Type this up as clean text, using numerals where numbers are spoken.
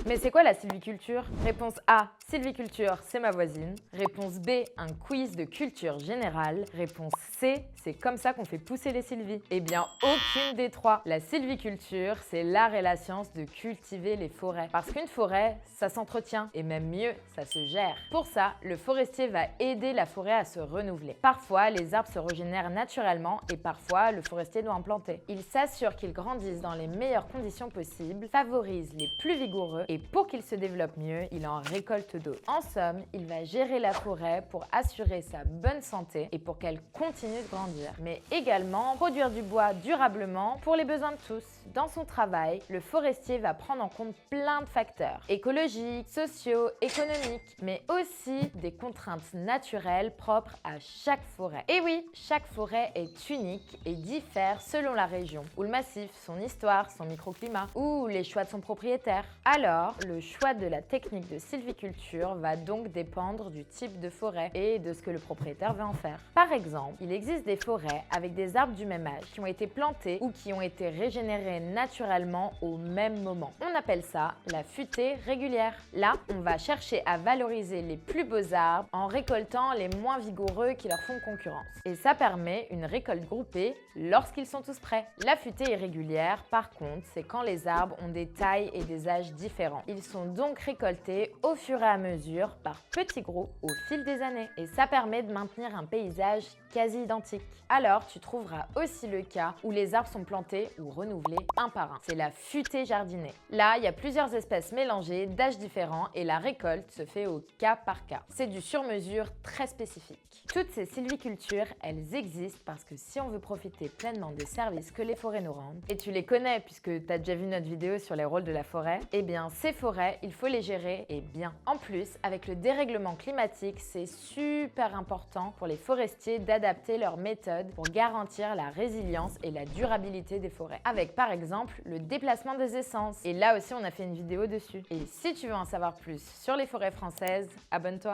Mais c'est quoi la sylviculture? Réponse A, sylviculture, c'est ma voisine. Réponse B, un quiz de culture générale. Réponse C, c'est comme ça qu'on fait pousser les sylvies. Eh bien, aucune des trois. La sylviculture, c'est l'art et la science de cultiver les forêts. Parce qu'une forêt, ça s'entretient, et même mieux, ça se gère. Pour ça, le forestier va aider la forêt à se renouveler. Parfois, les arbres se régénèrent naturellement et parfois, le forestier doit en planter. Il s'assure qu'ils grandissent dans les meilleures conditions possibles, favorise les plus vigoureux et pour qu'ils se développent mieux, il en récolte d'autres. En somme, il va gérer la forêt pour assurer sa bonne santé et pour qu'elle continue de grandir, mais également produire du bois durablement pour les besoins de tous. Dans son travail, le forestier va prendre en compte plein de facteurs écologiques, sociaux, économiques, mais aussi des contraintes naturelles propres à chaque forêt. Et oui, chaque forêt est unique et diffère selon la région, ou le massif, son histoire, son microclimat, ou les choix de son propriétaire. Alors, le choix de la technique de sylviculture va donc dépendre du type de forêt et de ce que le propriétaire veut en faire. Par exemple, il existe des forêts avec des arbres du même âge qui ont été plantés ou qui ont été régénérés naturellement au même moment. On appelle ça la futée régulière. Là, on va chercher à valoriser les plus beaux arbres en récoltant les moins vigoureux qui leur font concurrence. Et ça permet une récolte groupée lorsqu'ils sont tous prêts. La futée irrégulière, par contre, c'est quand les arbres ont des tailles et des âges différents. Ils sont donc récoltés au fur et à mesure par petits groupes au fil des années. Et ça permet de maintenir un paysage quasi identique. Alors, tu trouveras aussi le cas où les arbres sont plantés ou renouvelés un par un. C'est la futée jardinée. Là, il y a plusieurs espèces mélangées d'âges différents et la récolte se fait au cas par cas. C'est du sur-mesure très spécifique. Toutes ces sylvicultures, elles existent parce que si on veut profiter pleinement des services que les forêts nous rendent, et tu les connais puisque tu as déjà vu notre vidéo sur les rôles de la forêt, eh bien ces forêts, il faut les gérer et bien. En plus, avec le dérèglement climatique, c'est super important pour les forestiers d'adapter leurs méthodes pour garantir la résilience et la durabilité des forêts. Avec par exemple le déplacement des essences. Et là aussi, on a fait une vidéo dessus. Et si tu veux en savoir plus sur les forêts françaises, abonne-toi.